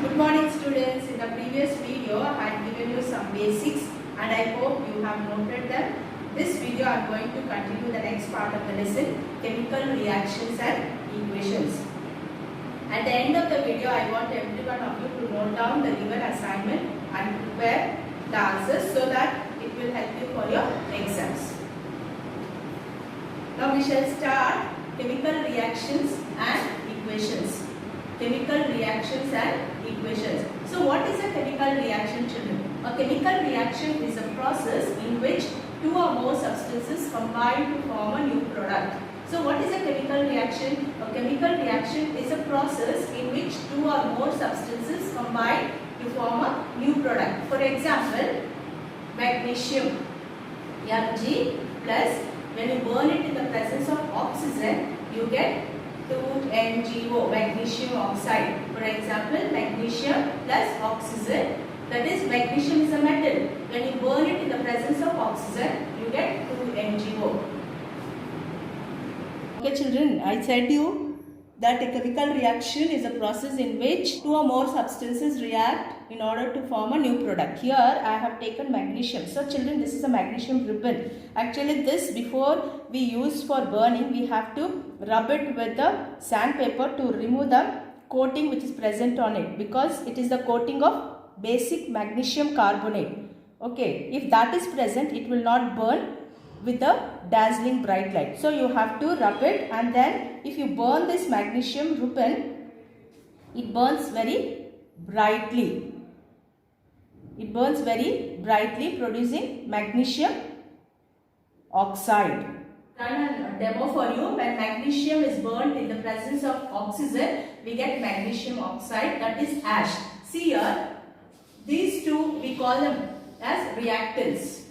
Good morning students. In the previous video I had given you some basics and I hope you have noted them. This video I am going to continue the next part of the lesson, chemical reactions and equations. At the end of the video I want every one of you to note down the given assignment and prepare the answers so that it will help you for your exams. Now we shall start chemical reactions and equations. Chemical reactions and equations. So what is a chemical reaction, children? A chemical reaction is a process in which two or more substances combine to form a new product. So what is a chemical reaction? A chemical reaction is a process in which two or more substances combine to form a new product. For example, magnesium Mg plus, when you burn it in the presence of oxygen, you get 2MgO, magnesium oxide. For example, magnesium plus oxygen, that is magnesium is a metal. When you burn it in the presence of oxygen, you get 2MgO. Okay children, I said you that a chemical reaction is a process in which two or more substances react in order to form a new product. Here I have taken magnesium. So children, this is a magnesium ribbon. Actually this, before we use for burning, we have to rub it with the sandpaper to remove the coating which is present on it, because it is the coating of basic magnesium carbonate. Okay, if that is present, it will not burn with a dazzling bright light. So you have to rub it, and then if you burn this magnesium ribbon, it burns very brightly. It burns very brightly, producing magnesium oxide. Done a demo for you. When magnesium is burnt in the presence of oxygen, we get magnesium oxide, that is ash. See here, these two we call them as reactants.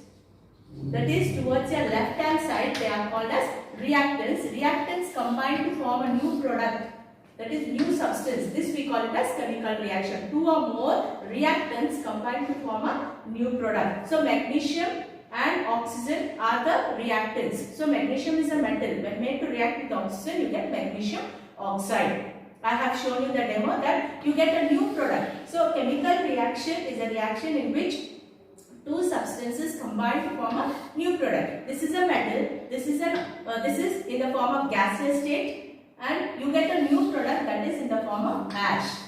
That is, towards your left hand side they are called as reactants. Reactants combine to form a new product, that is new substance. This we call it as chemical reaction. Two or more reactants combine to form a new product. So magnesium and oxygen are the reactants. So magnesium is a metal. When made to react with oxygen, you get magnesium oxide. I have shown you the demo that you get a new product. So chemical reaction is a reaction in which two substances combine to form a new product. This is a metal. This is in the form of gaseous state, and you get a new product that is in the form of ash.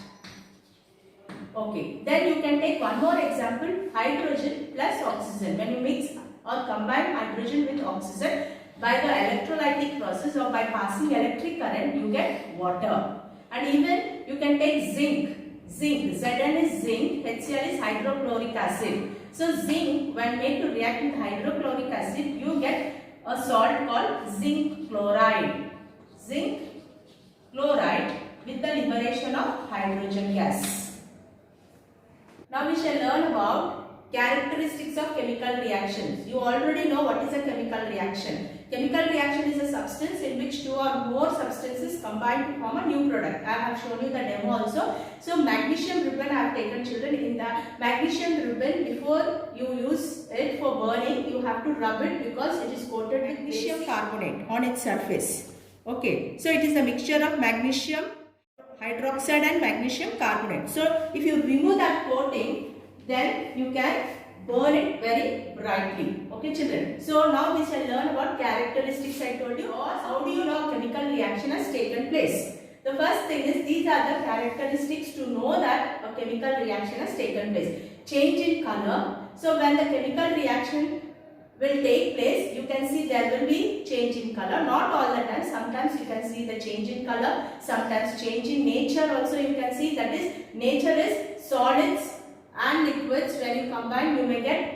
Okay. Then you can take one more example: hydrogen plus oxygen. When you mix or combine hydrogen with oxygen by the electrolytic process or by passing electric current, you get water. And even you can take zinc. Zn is zinc, HCl is hydrochloric acid. So zinc, when made to react with hydrochloric acid, you get a salt called zinc chloride. Zinc chloride with the liberation of hydrogen gas. Now we shall learn about characteristics of chemical reactions. You already know what is a chemical reaction. Chemical reaction is a substance in which two or more substances combine to form a new product. I have shown you the demo also. So magnesium ribbon I have taken, children. In the magnesium ribbon, before you use it for burning, you have to rub it because it is coated with magnesium carbonate on its surface. Okay, so it is a mixture of magnesium hydroxide and magnesium carbonate. So if you remove that coating, then you can burn it very brightly. Okay children. So now we shall learn about characteristics I told you, or how do you know chemical reaction has taken place. The first thing is, these are the characteristics to know that a chemical reaction has taken place. Change in color. So when the chemical reaction will take place, you can see there will be change in color. Not all the time. Sometimes you can see the change in color. Sometimes change in nature also you can see. That is, nature is solids and liquids. When you combine, you may get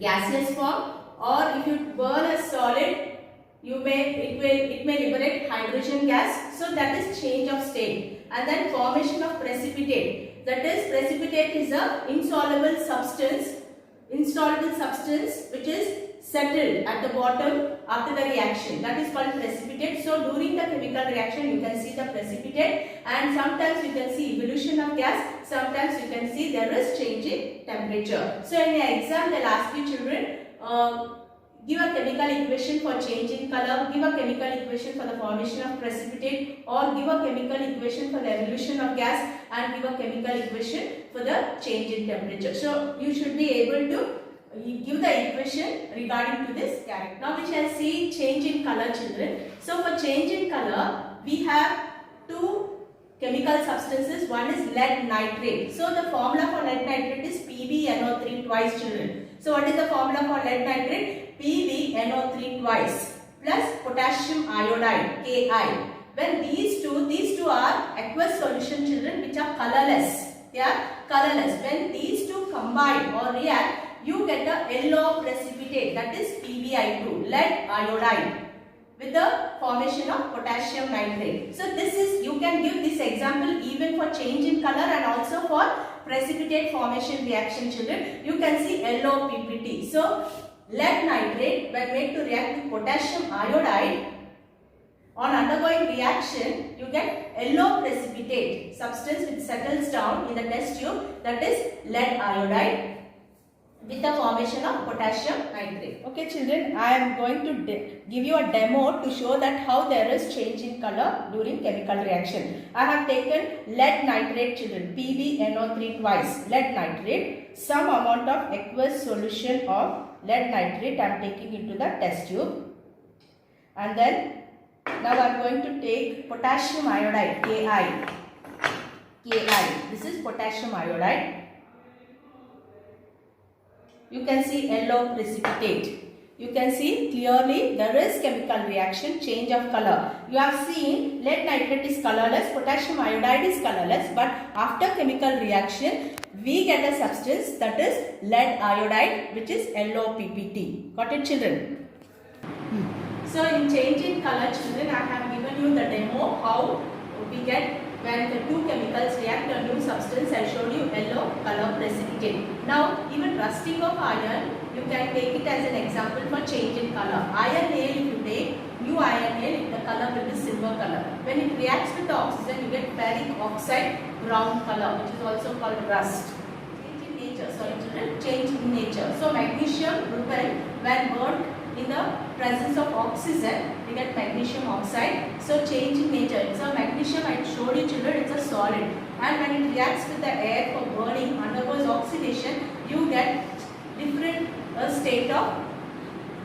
gaseous form, or if you burn a solid, it may liberate hydrogen gas. So that is change of state. And then formation of precipitate. That is, precipitate is a insoluble substance which is settled at the bottom after the reaction. That is called precipitate. So during the chemical reaction, you can see the precipitate, and sometimes you can see evolution of gas. Sometimes you can see there is change in temperature. So in the exam, they'll ask you, children, give a chemical equation for change in color, give a chemical equation for the formation of precipitate, or give a chemical equation for the evolution of gas, and give a chemical equation for the change in temperature. So you should be able to give the equation regarding to this character. Now we shall see change in color, children. So for change in color, we have two chemical substances. One is lead nitrate. So the formula for lead nitrate is PbNO3 twice, children. So what is the formula for lead nitrate? PbNO3 twice plus potassium iodide, Ki. When these two are aqueous solution, children, which are colorless. They are colorless. When these two combine or react, you get a yellow precipitate, that is PbI2, lead iodide, with the formation of potassium nitrate. So this is, you can give this example even for change in color and also for precipitate formation reaction, children. You can see yellow PPT. So lead nitrate, when made to react with potassium iodide, on undergoing reaction, you get yellow precipitate substance which settles down in the test tube, that is lead iodide, with the formation of potassium nitrate. Okay, children, I am going to give you a demo to show that how there is change in color during chemical reaction. I have taken lead nitrate, children, PbNO3 twice, lead nitrate, some amount of aqueous solution of lead nitrate I am taking into the test tube, and then now I am going to take potassium iodide, Ki. This is potassium iodide. You can see yellow precipitate. You can see clearly there is chemical reaction, change of color. You have seen lead nitrate is colorless, potassium iodide is colorless, but after chemical reaction, we get a substance, that is lead iodide, which is yellow PPT. Got it, children? So in change in color, children, I have given you the demo how we get when the two chemicals react a new substance. I showed you yellow color precipitate. Now even rusting of iron, you can take it as an example for change in color. Iron nail, if you take new iron nail, the color will be silver color. When it reacts with the oxygen, you get ferric oxide brown color, which is also called rust. Change in nature, sorry children, change in nature. So magnesium rupel, when burnt in the presence of oxygen, we get magnesium oxide. So change in nature. So magnesium, I showed you, children, it's a solid, and when it reacts with the air for burning, undergoes oxidation, you get different state of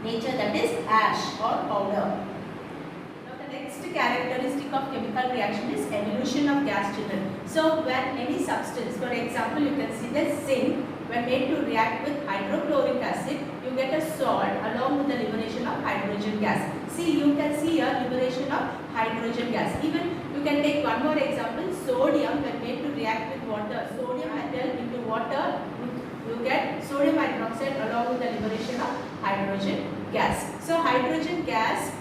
nature, that is ash or powder. Now the next characteristic of chemical reaction is evolution of gas, children. So when any substance, for example, you can see the zinc, when made to react with hydrochloric acid, you get a salt along with the liberation of hydrogen gas. See, you can see a liberation of hydrogen gas. Even you can take one more example, sodium, when made to react with water, sodium metal into water, you get sodium hydroxide along with the liberation of hydrogen gas. So hydrogen gas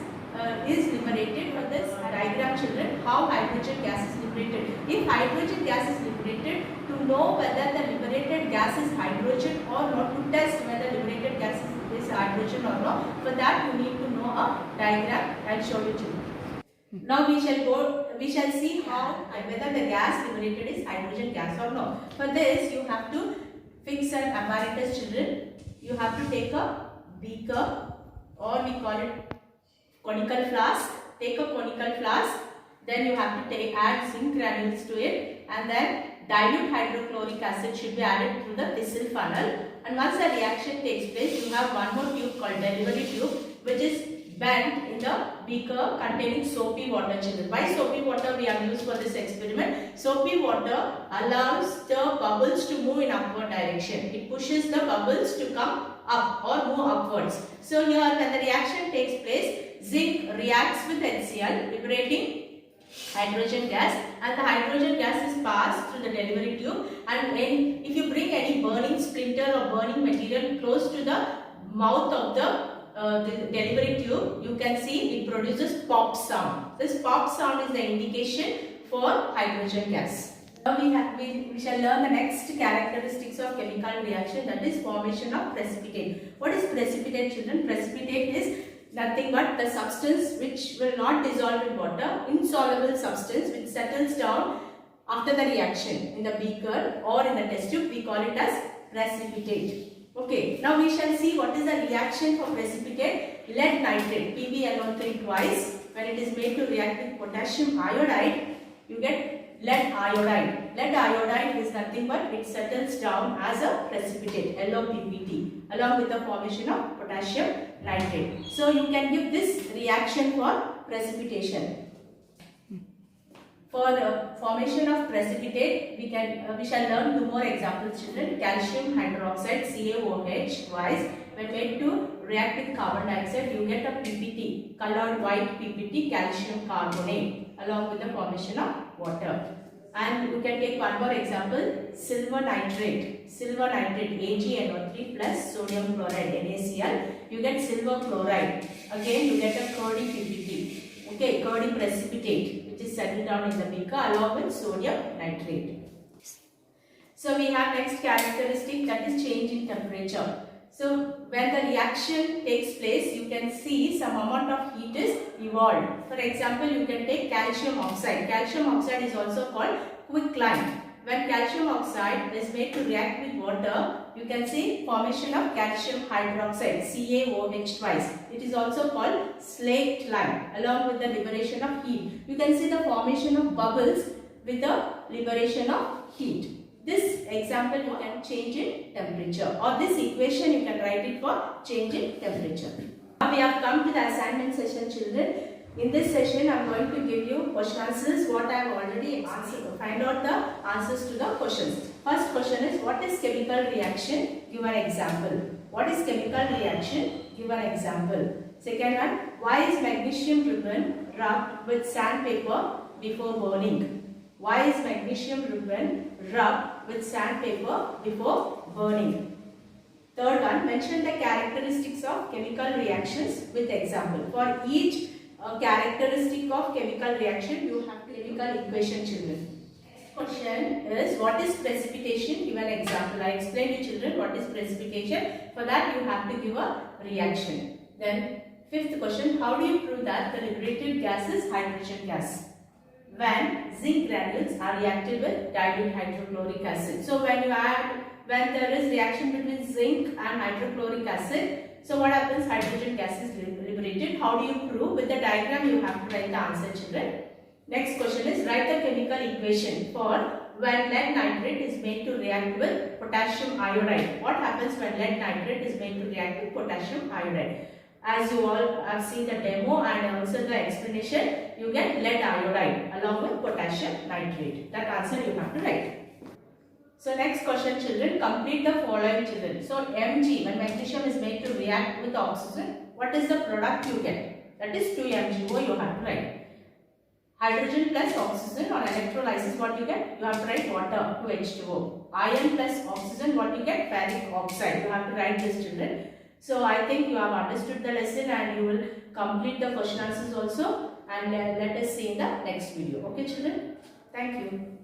is liberated. For this diagram, children, how hydrogen gas is liberated. If hydrogen gas is liberated, to know whether the liberated gas is hydrogen or not, to test whether liberated gas is hydrogen or not, for that you need to know a diagram. I will show you, children. Now we shall see how whether the gas liberated is hydrogen gas or not. For this you have to fix an apparatus, children. You have to take a beaker, or we call it conical flask. Take a conical flask, then you have to add zinc granules to it, and then dilute hydrochloric acid should be added through the thistle funnel. And once the reaction takes place, you have one more tube called delivery tube, which is bent in the beaker containing soapy water, children. Why soapy water we have used for this experiment? Soapy water allows the bubbles to move in upward direction. It pushes the bubbles to come up or move upwards. So here when the reaction takes place, zinc reacts with HCl, liberating hydrogen gas, and the hydrogen gas is passed through the delivery tube, and if you bring any burning splinter or burning material close to the mouth of the delivery tube, you can see it produces pop sound. This pop sound is the indication for hydrogen gas. Now we shall learn the next characteristics of chemical reaction, that is formation of precipitate. What is precipitate, children? Precipitate is nothing but the substance which will not dissolve in water, insoluble substance which settles down after the reaction in the beaker or in the test tube. We call it as precipitate. Okay, now we shall see what is the reaction for precipitate lead nitrate PbNO3 twice. When it is made to react with potassium iodide, you get lead iodide. Lead iodide is nothing but it settles down as a precipitate, LOPPT, along with the formation of potassium nitrate. So you can give this reaction for precipitation. For the formation of precipitate, we shall learn 2 more examples, children. Calcium hydroxide CaOH twice. When made to react with carbon dioxide, you get a PPT, colored white PPT, calcium carbonate, along with the formation of water. And you can take 1 more example, silver nitrate AgNO3 plus sodium chloride NaCl. You get silver chloride. Again, you get a curdy PPT. Okay, curdy precipitate, which is settled down in the beaker along with sodium nitrate. So we have next characteristic, that is change in temperature. So when the reaction takes place, you can see some amount of heat is evolved. For example, you can take calcium oxide. Calcium oxide is also called quicklime. When calcium oxide is made to react with water, you can see formation of calcium hydroxide CaOH twice. It is also called slaked lime, along with the liberation of heat. You can see the formation of bubbles with the liberation of heat. This example you can change in temperature, or this equation you can write it for change in temperature. Now we have come to the assignment session, children. In this session, I am going to give you question answers what I have already answered. Find out the answers to the questions. First question is, what is chemical reaction? Give an example. What is chemical reaction? Give an example. Second one, why is magnesium ribbon rubbed with sandpaper before burning? Why is magnesium ribbon rubbed with sandpaper before burning? Third one, mention the characteristics of chemical reactions with example. For each characteristic of chemical reaction, you have chemical equation, children. Next question is, what is precipitation? Give an example. I explained to children what is precipitation. For that, you have to give a reaction. Then, fifth question, how do you prove that the liberated gas is hydrogen gas? When zinc granules are reacted with dilute hydrochloric acid. So when there is reaction between zinc and hydrochloric acid, so what happens? Hydrogen gas is liberated. How do you prove? With the diagram you have to write the answer, children. Next question is, write the chemical equation for when lead nitrate is made to react with potassium iodide. What happens when lead nitrate is made to react with potassium iodide? As you all have seen the demo and also the explanation, you get lead iodide along with potassium nitrate. That answer you have to write. So next question, children, complete the following, children. So Mg, when magnesium is made to react with oxygen, what is the product you get? That is 2MgO, you have to write. Hydrogen plus oxygen on electrolysis, what you get? You have to write water, 2H2O. Iron plus oxygen, what you get? Ferric oxide. You have to write this, children. So I think you have understood the lesson and you will complete the question answers also, and let us see in the next video. Okay, children? Thank you.